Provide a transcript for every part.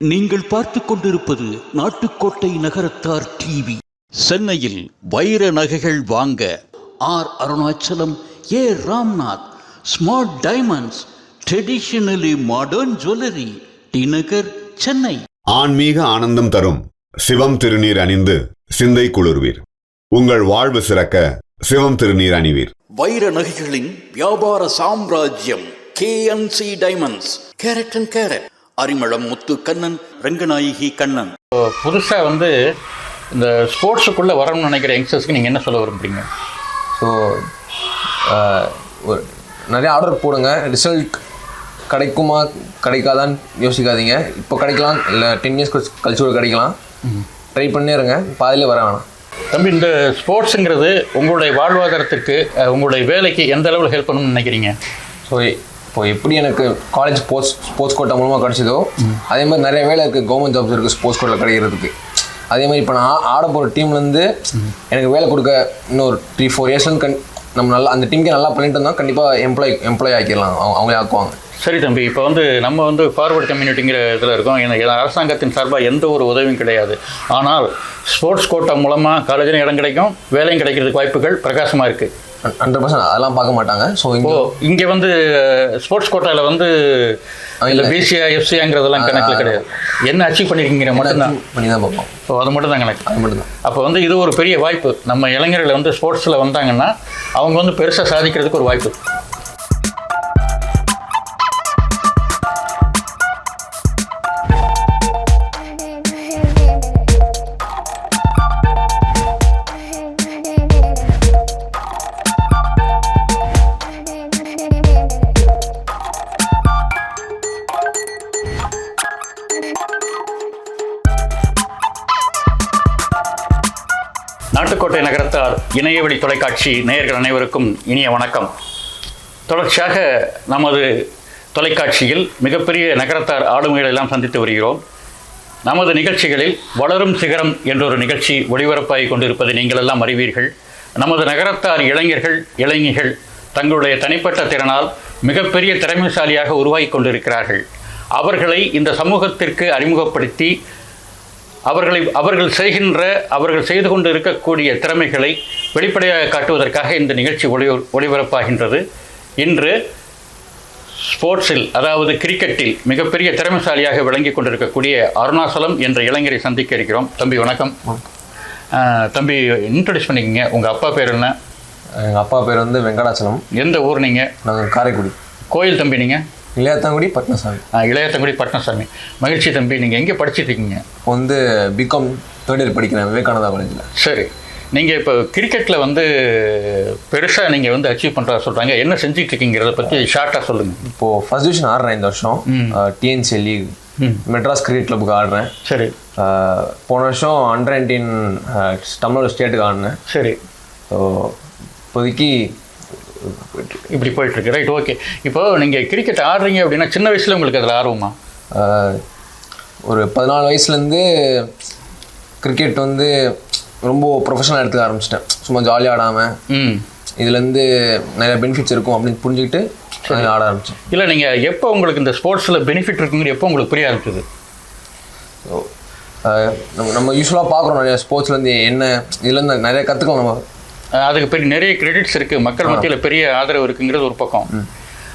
நீங்கள் பார்த்து கொண்டிருப்பது நாட்டுக்கோட்டை நகரத்தார் டிவி. சென்னையில் வைர நகைகள் வாங்க R Arunachalam, A Ramnath, smart diamonds, traditionally modern jewellery, T Nagar, Chennai. ஆன்மீக ஆனந்தம் தரும் சிவம் திருநீர் அணிந்து சிந்தை குளிர்வீர். உங்கள் வாழ்வு சிறக்க சிவம் திருநீர் அணிவீர். வைர நகைகளின் வியாபார சாம்ராஜ்யம் KNC diamonds, carat and carat, Arimalam Muthu Kannan, Ranganayaki Kannan. புதுசாக இந்த ஸ்போர்ட்ஸுக்குள்ளே வரணும்னு நினைக்கிற யங்ஸ்டர்ஸ்க்கு நீங்கள் என்ன சொல்ல விரும்புறீங்க? ஸோ நிறைய ஆர்டர் போடுங்க. ரிசல்ட் கிடைக்குமா கிடைக்காதான்னு யோசிக்காதீங்க. இப்போ கிடைக்கலாம், இல்லை 10 இயர்ஸ் கழிச்சு கூட கிடைக்கலாம். ட்ரை பண்ணே இருங்க, பாதியிலே வர வேணாம். தம்பி, இந்த ஸ்போர்ட்ஸுங்கிறது உங்களுடைய வாழ்வாதாரத்திற்கு, உங்களுடைய வேலைக்கு எந்த அளவில் ஹெல்ப் பண்ணணும்னு நினைக்கிறீங்க? ஸோ இப்போ எப்படி எனக்கு காலேஜ் ஸ்போர்ட்ஸ் கோட்டா மூலமாக கிடச்சிதோ, அதே மாதிரி நிறைய வேலை இருக்குது, கவர்மெண்ட் ஜாப்ஸ் இருக்குது ஸ்போர்ட்ஸ் கோட்டில் கிடைக்கிறதுக்கு. அதே மாதிரி இப்போ நான் ஆட போகிற டீம்லேருந்து எனக்கு வேலை கொடுக்க இன்னொரு 3-4 இயர்ஸ்லேருந்து நம்ம நல்லா அந்த டீமுக்கே நல்லா பண்ணிட்டு இருந்தால் கண்டிப்பாக எம்ப்ளாய் ஆக்கிடலாம், அவங்களே ஆக்குவாங்க. சரி தம்பி, இப்போ நம்ம ஃபார்வர்டு கம்யூனிட்டிங்கிற இதில் இருக்கோம். அரசாங்கத்தின் சார்பாக எந்த ஒரு உதவியும் கிடையாது. ஆனால் ஸ்போர்ட்ஸ் கோட்டா மூலமாக காலேஜில் இடம் கிடைக்கும், வேலையும் கிடைக்கிறதுக்கு வாய்ப்புகள் பிரகாசமாக இருக்குது. 100% அதெல்லாம் பார்க்க மாட்டாங்க. ஸோ இங்கே ஸ்போர்ட்ஸ் கோட்டாவில் இல்லை பிசிஆ எஃப்சிஆங்கிறதெல்லாம் கணக்கில் கிடையாது. என்ன அச்சீவ் பண்ணியிருக்கீங்க மட்டும்தான் பண்ணி தான் பார்ப்போம். ஸோ அது மட்டும் தான் கணக்கு. அது மட்டும் தான். அப்போ இது ஒரு பெரிய வாய்ப்பு. நம்ம இளைஞர்கள் ஸ்போர்ட்ஸில் வந்தாங்கன்னா அவங்க பெருசாக சாதிக்கிறதுக்கு ஒரு வாய்ப்பு. நாட்டுக்கோட்டை நகரத்தார் இணையவழி தொலைக்காட்சி நேயர்கள் அனைவருக்கும் இனிய வணக்கம். தொடர்ச்சியாக நமது தொலைக்காட்சியில் மிகப்பெரிய நகரத்தார் ஆளுமைகளை எல்லாம் சந்தித்து வருகிறோம். நமது நிகழ்ச்சிகளில் வளரும் சிகரம் என்றொரு நிகழ்ச்சி ஒளிபரப்பாகி கொண்டிருப்பதை நீங்கள் எல்லாம் அறிவீர்கள். நமது நகரத்தார் இளைஞர்கள் இளைஞிகள் தங்களுடைய தனிப்பட்ட திறனால் மிகப்பெரிய திறமைசாலியாக உருவாகி கொண்டிருக்கிறார்கள். அவர்களை இந்த சமூகத்திற்கு அறிமுகப்படுத்தி அவர்கள் செய்து கொண்டு இருக்கக்கூடிய திறமைகளை வெளிப்படையாக காட்டுவதற்காக இந்த நிகழ்ச்சி ஒளிபரப்பாகின்றது. இன்று ஸ்போர்ட்ஸில், அதாவது கிரிக்கெட்டில் மிகப்பெரிய திறமைசாலியாக விளங்கி கொண்டிருக்கக்கூடிய அருணாச்சலம் என்ற இளைஞரை சந்திக்க இருக்கிறோம். தம்பி வணக்கம். தம்பி, இன்ட்ரடியூஸ் பண்ணிக்கங்க. உங்கள் அப்பா பேர் என்ன? எங்கள் அப்பா பேர் வெங்கடாச்சலம். எந்த ஊர் நீங்கள்? நாங்கள் காரைக்குடி. கோயில் தம்பி நீங்கள்? இளையாத்தங்குடி பட்னசாமி. இளையாத்தங்குடி பட்னசாமி. மகிழ்ச்சி தம்பி. நீங்கள் எங்கே படிச்சுட்டு இருக்கீங்க? இப்போ பிகாம் 3rd இயர் படிக்கிறேன் விவேகானந்தா காலேஜில். சரி, நீங்கள் இப்போ கிரிக்கெட்டில் பெருசாக நீங்கள் அச்சீவ் பண்ணுறதா சொல்கிறாங்க. என்ன செஞ்சுட்டு இருக்கீங்கிறத பற்றி ஷார்ட்டாக சொல்லுங்கள். இப்போது ஃபர்ஸ்ட் டிவிஷன் ஆடுறேன் இந்த வருஷம். டிஎன்சி லீக் மெட்ராஸ் கிரிக்கெட் கிளப்புக்கு ஆடுறேன். சரி. போன வருஷம் Under-19 தமிழ்நாடு ஸ்டேட்டுக்கு ஆடினேன். சரி. ஸோ இப்போதைக்கு இப்படி போயிட்டுருக்கு. Right, okay. இப்போது நீங்கள் கிரிக்கெட் ஆடுறீங்க அப்படின்னா சின்ன வயசில் உங்களுக்கு அதில் ஆர்வமா? ஒரு 14 வயசுலேருந்து கிரிக்கெட் ரொம்ப ப்ரொஃபஷனலாக எடுத்துக்க ஆரம்பிச்சிட்டேன். சும்மா ஜாலியாக ஆடாமல் இதுலேருந்து நிறைய பெனிஃபிட்ஸ் இருக்கும் அப்படின்னு புரிஞ்சுக்கிட்டு ஆட ஆரம்பித்தேன். இல்லை, நீங்கள் எப்போ உங்களுக்கு இந்த ஸ்போர்ட்ஸில் பெனிஃபிட் இருக்குங்கிற எப்போ உங்களுக்கு புரிய ஆரம்பிச்சது? ஸோ நம்ம யூஸ்வலாக பார்க்குறோம் நிறைய ஸ்போர்ட்ஸ்லேருந்து என்ன இதுலேருந்து நிறைய கற்றுக்கலாம். நம்ம அதுக்கு பெரிய நிறைய கிரெடிட்ஸ் இருக்குது, மக்கள் மத்தியில் பெரிய ஆதரவு இருக்குங்கிறது ஒரு பக்கம்.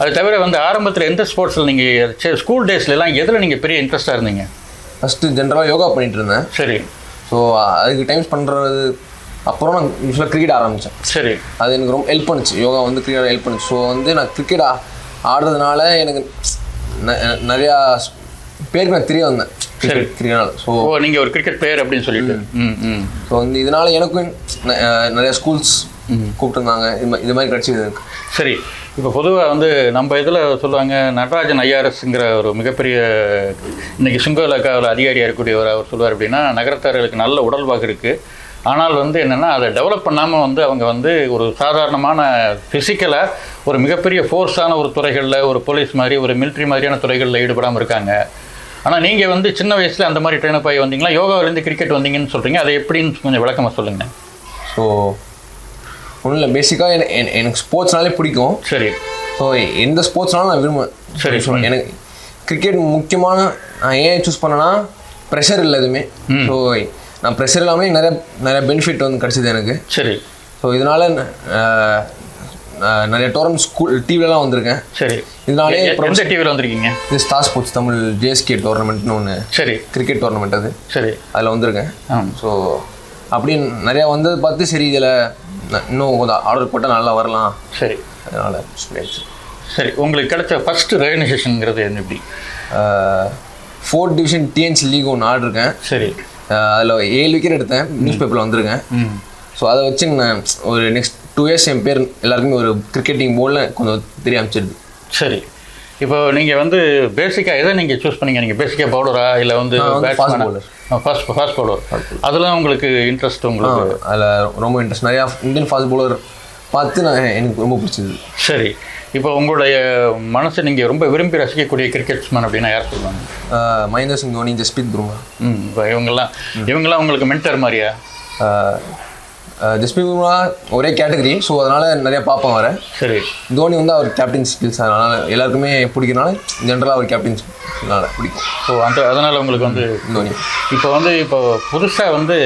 அது தவிர ஆரம்பத்தில் எந்த ஸ்போர்ட்ஸில் நீங்கள் ஸ்கூல் டேஸ்லாம் எதில் நீங்கள் பெரிய இன்ட்ரெஸ்ட்டாக இருந்தீங்க? ஃபஸ்ட்டு ஜென்ரலாக யோகா பண்ணிகிட்டு இருந்தேன். சரி. ஸோ அதுக்கு டைம்ஸ் பண்ணுறது அப்புறம் நான் யூஸ்வலாக கிரிக்கெட் ஆரம்பித்தேன். சரி. அது எனக்கு ரொம்ப ஹெல்ப் பண்ணுச்சு. யோகா கிரிக்கெட் ஹெல்ப் பண்ணுச்சு. ஸோ நான் கிரிக்கெட் ஆடுறதுனால எனக்கு நிறையா பேருக்கு நான் தெரிய வந்தேன். சரி. கிரிக்கெட்னால. ஸோ நீங்கள் ஒரு கிரிக்கெட் பிளேயர் அப்படின்னு சொல்லிட்டு. ஸோ இதனால் எனக்கும் நிறையா ஸ்கூல்ஸ் கூப்பிட்டுருந்தாங்க. இது மாதிரி கிடச்சிது. சரி. இப்போ பொதுவாக நம்ம இதில் சொல்லுவாங்க, நடராஜன் ஐஆர்எஸ்ங்கிற ஒரு மிகப்பெரிய இன்றைக்கி சுங்கலக்காவில் அதிகாரியாக இருக்கக்கூடியவர். அவர் சொல்லுவார் அப்படின்னா, நகரத்தார்களுக்கு நல்ல உடல்வாகு இருக்குது, ஆனால் என்னென்னா அதை டெவலப் பண்ணாமல் அவங்க ஒரு சாதாரணமான ஃபிசிக்கலாக ஒரு மிகப்பெரிய ஃபோர்ஸான ஒரு துறைகளில், ஒரு போலீஸ் மாதிரி, ஒரு மிலிட்ரி மாதிரியான துறைகளில் ஈடுபடாமல் இருக்காங்க. ஆனால் நீங்கள் சின்ன வயசில் அந்த மாதிரி ட்ரெயினப் ஆகி வந்தீங்களா? யோகாவிலேருந்து கிரிக்கெட் வந்தீங்கன்னு சொல்கிறீங்க, அதை எப்படின்னு கொஞ்சம் விளக்கமாக சொல்லுங்கள். ஸோ ஒன்றும் இல்லை, பேசிக்காக எனக்கு ஸ்போர்ட்ஸ்னாலே பிடிக்கும். சரி. ஸோ எந்த ஸ்போர்ட்ஸ்னாலும் நான் விரும்புவேன். சரி. எனக்கு கிரிக்கெட் முக்கியமான நான் ஏன் சூஸ் பண்ணேன்னா ப்ரெஷர் இல்லை எதுவுமே. ஸோ நான் ப்ரெஷர் இல்லாமலே நிறைய பெனிஃபிட் வந்து கிடச்சிது எனக்கு. சரி. ஸோ இதனால நிறைய டோர்னமெண்ட் ஸ்கூல் டிவிலலாம் வந்திருக்கேன். சரி. இதனாலே எந்த டிவியில் வந்திருக்கீங்க? இது ஸ்டார் ஸ்போர்ட்ஸ் தமிழ் ஜேஎஸ்கே டோர்னமெண்ட்னு ஒன்று. சரி. கிரிக்கெட் டோர்னமெண்ட் அது. சரி. அதில் வந்திருக்கேன். ஸோ அப்படி நிறையா வந்தது பார்த்து சரி இதில் இன்னும் கொஞ்சம் ஆர்டர் போட்டால் நல்லா வரலாம். சரி. அதனால் சரி. உங்களுக்கு கிடைச்ச ஃபஸ்ட்டு ரெகனைசேஷனுங்கிறது எப்படி? 4th டிவிஷன் டிஎன்சி லீக் ஒன்று ஆடிருக்கேன். சரி. அதில் 7 விக்கெட் எடுத்தேன். நியூஸ் பேப்பரில் வந்திருக்கேன். ஸோ அதை வச்சு நான் ஒரு நெக்ஸ்ட் 2 இயர்ஸ் என் பேர் எல்லாருக்குமே ஒரு கிரிக்கெட்டிங் போர்டில் கொஞ்சம் தெரிய அமைச்சிருது. சரி. இப்போ நீங்கள் வந்து பேசிக்காக எதை நீங்கள் சூஸ் பண்ணீங்க? நீங்கள் பேசிக்காக பவுலரா இல்லை வந்து ஃபாஸ்ட் பவுலர்? Fast bowler. அதெல்லாம் உங்களுக்கு இன்ட்ரெஸ்ட்? உங்களுக்கு அதில் ரொம்ப இன்ட்ரெஸ்ட். நிறையா இந்தியன் ஃபாஸ்ட் பவுலர் பார்த்து எனக்கு ரொம்ப பிடிச்சது. சரி. இப்போ உங்களுடைய மனசை நீங்கள் ரொம்ப விரும்பி ரசிக்கக்கூடிய கிரிக்கெட்ஸ்மேன் அப்படின்னா யார் சொல்லுவாங்க? மகேந்திர சிங் தோனி, ஜஸ்பிரீத் பும்ரா. இப்போ இவங்கெல்லாம் உங்களுக்கு மென்டர் மாதிரியா? ஜஸ்பிரீத் பும்ரா ஒரே கேட்டகரி. ஸோ அதனால் நிறையா பார்ப்பேன் வர. சரி. தோனி வந்து அவர் கேப்டன் ஸ்கில்ஸ் அதனால் எல்லாருக்குமே பிடிக்கிறனால ஜென்ரலாக அவர் கேப்டன்ஸ்னால பிடிக்கும். ஸோ அதனால் உங்களுக்கு வந்து தோனி. இப்போ புதுசாக வந்து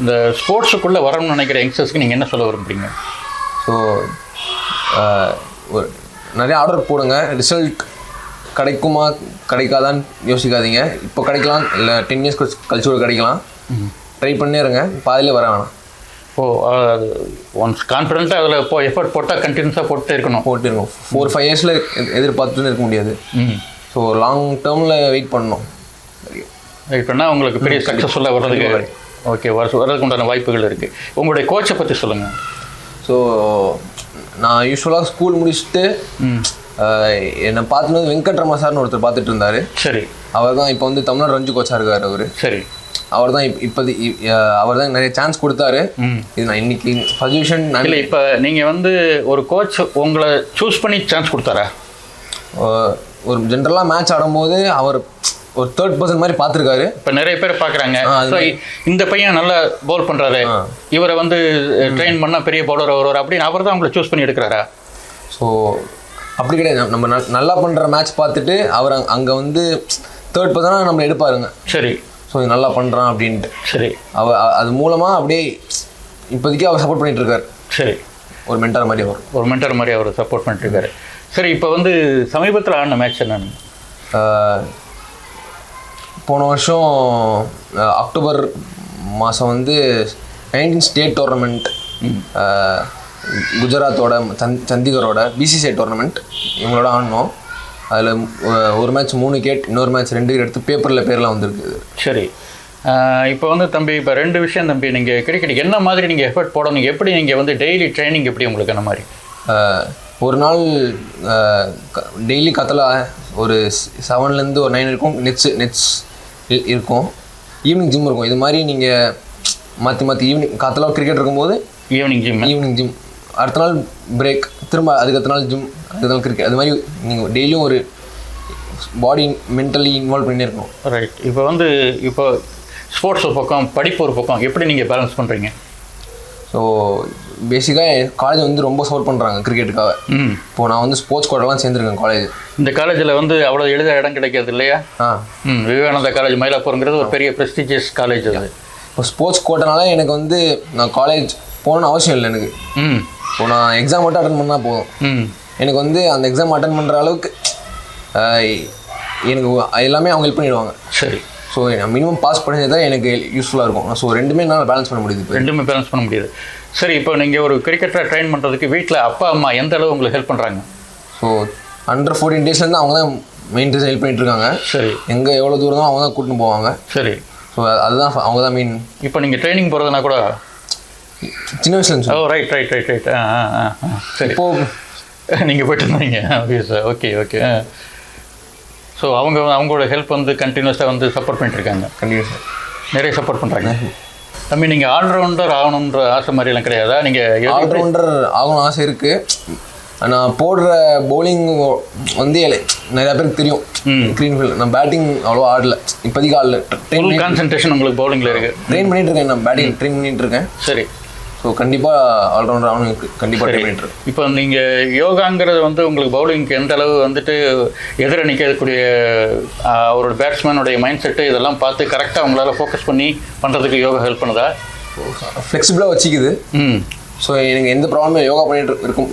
இந்த ஸ்போர்ட்ஸுக்குள்ளே வரணும்னு நினைக்கிற யங்ஸ்டர்ஸ்க்கு நீங்கள் என்ன சொல்ல விரும்புறீங்க? ஸோ ஒரு நிறைய ஆர்டர் போடுங்க. ரிசல்ட் கிடைக்குமா கிடைக்காதான்னு யோசிக்காதீங்க. இப்போ கிடைக்கலாம், இல்லை 10 இயர்ஸ் கழிச்சு கூட கிடைக்கலாம். ட்ரை பண்ணே இருங்க, பாதிலே வர வேணாம். அது ஒன்ஸ் கான்ஃபிடென்ட்டாக அதில் எஃபர்ட் போட்டால் கண்டினியூஸாக போட்டு இருக்கணும். 4-5 இயர்ஸில் எதிர்பார்த்துன்னு இருக்க முடியாது. ஸோ லாங் டேர்மில் வெயிட் பண்ணணும். வெயிட் பண்ணால் உங்களுக்கு பெரிய சக்ஸஸ்ஃபுல்லாக வர்றதுக்கு ஓகே வர்றதுக்கு உண்டான வாய்ப்புகள் இருக்குது. உங்களுடைய கோச்சை பற்றி சொல்லுங்கள். ஸோ நான் யூஸ்வலாக ஸ்கூல் முடிச்சுட்டு என்னை பார்த்துனது வெங்கட்ரமா சார்னு ஒருத்தர் பார்த்துட்டு இருந்தார். சரி. அவர் தான் இப்போ வந்து தமிழ்நாடு ரஞ்சி கோச்சாக இருக்கார் அவர். சரி. அவர் தான் அவர் தான் நிறைய சான்ஸ் கொடுத்தாரு. இது நான் இன்னைக்கு சஜஷன் இல்லை. இப்போ நீங்கள் வந்து ஒரு கோச் உங்களை சூஸ் பண்ணி சான்ஸ் கொடுத்தாரா? ஒரு ஜென்ரலாக மேட்ச் ஆடும்போது அவர் ஒரு 3rd பர்சன் மாதிரி பார்த்துருக்காரு. இப்போ நிறைய பேர் பார்க்குறாங்க, இந்த பையன் நல்லா பவுல் பண்ணுறாரு, இவரை வந்து ட்ரெயின் பண்ணால் பெரிய பவுலர் வருவார் அப்படின்னு அவர் தான் உங்களை சூஸ் பண்ணி எடுக்கிறாரா? ஸோ அப்படி கிடையாது. நம்ம நல்லா பண்ணுற மேட்ச் பார்த்துட்டு அவர் அங்கே வந்து 3rd பர்சனாக நம்மளை எடுப்பாருங்க. சரி. ஸோ இது நல்லா பண்ணுறான் அப்படின்ட்டு. சரி. அது மூலமாக அப்படியே இப்போதைக்கு அவர் சப்போர்ட் பண்ணிட்டு இருக்காரு. சரி. ஒரு மென்டர் மாதிரி அவர் சப்போர்ட் பண்ணிட்டு இருக்காரு. சரி. இப்போ வந்து சமீபத்தில் ஆடின மேட்ச் என்னன்னு? போன வருஷம் அக்டோபர் மாதம் வந்து 19 ஸ்டேட் டோர்னமெண்ட் குஜராத்தோட சண்டிகரோட பிசிசிஐ டோர்னமெண்ட் இவங்களோட ஆடினோம். அதில் ஒரு மேட்ச் 3 விக்கெட், இன்னொரு மேட்ச் 2 விக்கெட் எடுத்து பேர்லாம் வந்திருக்கு. சரி. இப்போ வந்து தம்பி, இப்போ 2 விஷயம் தம்பி. நீங்கள் கிரிக்கெட் என்ன மாதிரி நீங்கள் எஃபர்ட் போடணும்? எப்படி நீங்கள் வந்து டெய்லி ட்ரைனிங் எப்படி உங்களுக்கு என்ன மாதிரி? ஒரு நாள் டெய்லி கத்தல ஒரு 7லேருந்து ஒரு 9 இருக்கும். நெட்ஸ் இருக்கும். ஈவினிங் ஜிம் இருக்கும். இது மாதிரி நீங்கள் மாற்றி ஈவினிங் காத்தலாம் கிரிக்கெட் இருக்கும்போது ஈவினிங் ஜிம், அடுத்த நாள் பிரேக், திரும்ப அதுக்கு அடுத்த நாள் ஜிம், அடுத்த நாள் கிரிக்கெட். அது மாதிரி நீங்கள் டெய்லியும் ஒரு பாடி மென்டலி இன்வால்வ் பண்ணி இருக்கணும். ரைட். இப்போ ஸ்போர்ட்ஸ் ஒரு பக்கம், படிப்பு ஒரு பக்கம், எப்படி நீங்கள் பேலன்ஸ் பண்ணுறீங்க? ஸோ பேசிக்காக காலேஜ் வந்து ரொம்ப சப்போர்ட் பண்ணுறாங்க கிரிக்கெட்டுக்காக. இப்போது நான் வந்து ஸ்போர்ட்ஸ் கோட்டெல்லாம் சேர்ந்துருக்கேன் காலேஜ். இந்த காலேஜில் வந்து அவ்வளோ எளிதாக இடம் கிடைக்காது இல்லையா? விவேகானந்தா காலேஜ் மயிலாப்பூருங்கிறது ஒரு பெரிய ப்ரெஸ்டீஜியஸ் காலேஜ். அது இப்போ ஸ்போர்ட்ஸ் கோட்டனால எனக்கு வந்து நான் காலேஜ் போகணுன்னு அவசியம் இல்லை எனக்கு. இப்போ நான் எக்ஸாம் மட்டும் அட்டன் பண்ணால் போதும். எனக்கு வந்து அந்த எக்ஸாம் அட்டன் பண்ணுற அளவுக்கு எனக்கு எல்லாமே அவங்க ஹெல்ப் பண்ணிடுவாங்க. சரி. ஸோ மினிமம் பாஸ் பண்ணது தான் எனக்கு யூஸ்ஃபுல்லாக இருக்கும். ஸோ ரெண்டுமே என்னால் பேலன்ஸ் பண்ண முடியுது. சரி. இப்போ நீங்கள் ஒரு கிரிக்கெட்டரை ட்ரெயின் பண்ணுறதுக்கு வீட்டில் அப்பா அம்மா எந்த அளவு உங்களுக்கு ஹெல்ப் பண்ணுறாங்க? ஸோ அண்டர் 14 டேஸ்லேருந்து அவங்க தான் மெயின் ரீசன் ஹெல்ப் பண்ணிட்டு இருக்காங்க. சரி. எங்கே எவ்வளோ தூரம் தான் அவங்க தான் கூட்டின்னு போவாங்க. சரி. ஸோ அதுதான் அவங்க தான் மெயின். இப்போ நீங்கள் ட்ரைனிங் போகிறதுனா கூட சின்ன வயசுல. ரைட். சரி. இப்போது நீங்கள் போய்ட்டு இருந்தீங்க. Okay sir. ஓகே. ஸோ அவங்களோட ஹெல்ப் வந்து கண்டினியூஸாக வந்து சப்போர்ட் பண்ணிட்டுருக்காங்க. கண்டினியூஸாக நிறைய சப்போர்ட் பண்ணுறாங்க. தம்பி, நீங்கள் ஆல்ரவுண்டர் ஆகணுன்ற ஆசை மாதிரிலாம் கிடையாதா? நீங்கள் ஆல்ரவுண்டர் ஆகணும் ஆசை இருக்குது. நான் போடுற பவுலிங் வந்து நிறையா பேருக்கு தெரியும். க்ரீன் ஃபீல்ட் நான் பேட்டிங் அவ்வளோ ஆடல, இப்போதைக்கு ஆடல. கான்சன்ட்ரேஷன் உங்களுக்கு பவுலிங்கில் இருக்குது. ட்ரெயின் பண்ணிட்டு இருக்கேன். நான் பேட்டிங் ட்ரெயின் பண்ணிட்டு இருக்கேன். சரி. ஸோ கண்டிப்பாக ஆல்ரவுண்டர் அவனுக்கு கண்டிப்பாக ட்ரை பண்ணிட்டு இருக்கேன். இப்போ நீங்கள் யோகாங்கிறது வந்து உங்களுக்கு பவுலிங்க்கு எந்த அளவு வந்துட்டு எதிர நிற்கக்கூடிய அவரோட பேட்ஸ்மேனுடைய மைண்ட் செட்டு இதெல்லாம் பார்த்து கரெக்டாக அவங்களால ஃபோக்கஸ் பண்ணி பண்ணுறதுக்கு யோகா ஹெல்ப் பண்ணுதா? ஃப்ளெக்சிபிளாக வச்சுக்குது. ஸோ எனக்கு எந்த ப்ராப்ளமும் யோகா பண்ணிட்டு இருக்கும்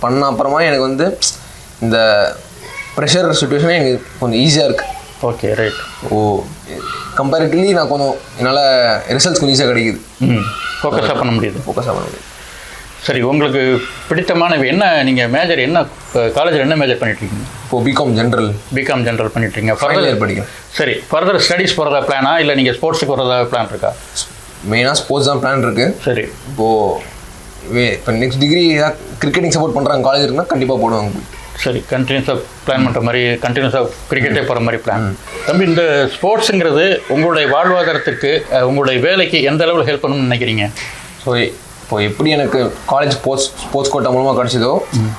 பண்ண அப்புறமா எனக்கு வந்து இந்த ப்ரெஷர் சுச்சுவேஷனே எனக்கு கொஞ்சம் ஈஸியாக இருக்குது. Okay, right. கம்பேரிட்டிவ்லி நான் கொஞ்சம் என்னால் ரிசல்ட்ஸ் கொஞ்சம் ஈஸியாக கிடைக்குது. ஃபோக்கஸாக பண்ண முடியுது. சரி, உங்களுக்கு பிடித்தமான என்ன நீங்கள் மேஜர் என்ன காலேஜில் என்ன மேஜர் பண்ணிட்டுருக்கீங்க? இப்போது பிகாம் ஜென்ரல் பண்ணிட்டுருக்கீங்க. ஃபைனல் இயர் படிக்கிறேன். சரி, ஃபர்தர் ஸ்டடீஸ் போகிறதா பிளானா இல்லை நீங்கள் ஸ்போர்ட்ஸுக்கு போகிறதா பிளான் இருக்கா? மெயினாக ஸ்போர்ட்ஸ் தான் பிளான் இருக்குது. சரி, இப்போ நெக்ஸ்ட் டிகிரி கிரிக்கெட்டிங் சப்போர்ட் பண்ணுறாங்க காலேஜ் இருக்குன்னா கண்டிப்பாக போடுவாங்க. சரி, கண்டினியூஸாக பிளான் பண்ணுற மாதிரி கண்டினியூஸாக கிரிக்கெட்டே போகிற மாதிரி பிளான். தம்பி, இந்த ஸ்போர்ட்ஸுங்கிறது உங்களுடைய வாழ்வாதாரத்துக்கு உங்களுடைய வேலைக்கு எந்த அளவில் ஹெல்ப் பண்ணணும்னு நினைக்கிறீங்க? ஸோ இப்போ எப்படி எனக்கு காலேஜ் ஸ்போர்ட்ஸ் கோட்டா மூலமாக கிடச்சிதோ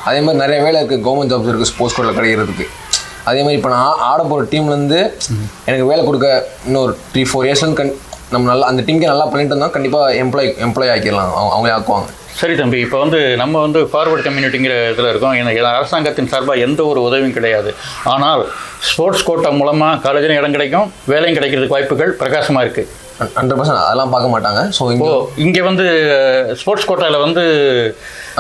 அதே மாதிரி நிறைய வேலை இருக்குது, கவர்மெண்ட் ஜாப்ஸ் இருக்குது ஸ்போர்ட்ஸ் கோட்டில் கிடைக்கிறதுக்கு. அதே மாதிரி இப்போ நான் ஆட போகிற டீம்லேருந்து எனக்கு வேலை கொடுக்க இன்னொரு 3-4 இயர்ஸ்லேருந்து நம்ம நல்லா அந்த டீமுக்கே நல்லா பண்ணிட்டு இருந்தால் கண்டிப்பாக எம்ப்ளாய் ஆக்கிடலாம், அவங்களே ஆக்குவாங்க. சரி தம்பி, இப்போ வந்து நம்ம வந்து ஃபார்வர்டு கம்யூனிட்டிங்கிற இதில் இருக்கோம். எனக்கு அரசாங்கத்தின் சார்பாக எந்த ஒரு உதவியும் கிடையாது. ஆனால் ஸ்போர்ட்ஸ் கோட்டா மூலமாக காலேஜில் இடம் கிடைக்கும், வேலையும் கிடைக்கிறதுக்கு வாய்ப்புகள் பிரகாசமாக இருக்குது. 100% அதெல்லாம் பார்க்க மாட்டாங்க. ஸோ இங்கே வந்து ஸ்போர்ட்ஸ் கோட்டாவில் வந்து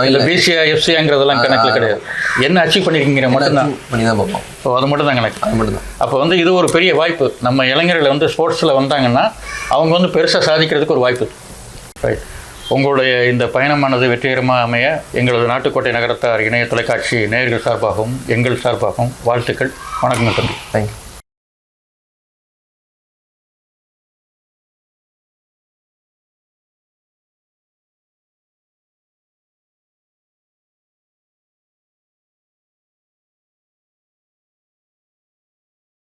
இல்லை பிசிஆ எஃப்சிஆங்கிறதெல்லாம் கணக்கில் கிடையாது. என்ன அச்சீவ் பண்ணியிருக்கீங்க மட்டும்தான் பண்ணி தான் பார்ப்போம். ஸோ அது மட்டும் தான் கணக்கு. அது மட்டும் தான். அப்போ வந்து இது ஒரு பெரிய வாய்ப்பு. நம்ம இளைஞர்கள் வந்து ஸ்போர்ட்ஸில் வந்தாங்கன்னா அவங்க வந்து பெருசாக சாதிக்கிறதுக்கு ஒரு வாய்ப்பு. ரைட். உங்களுடைய இந்த பயணமானது வெற்றிகரமாக அமைய எங்களது நாட்டுக்கோட்டை நகரத்தார் இணைய தொலைக்காட்சி நேயர்கள் சார்பாகவும் எங்கள் சார்பாகவும் வாழ்த்துக்கள். வணக்கம் தம்பி. தேங்க்யூ.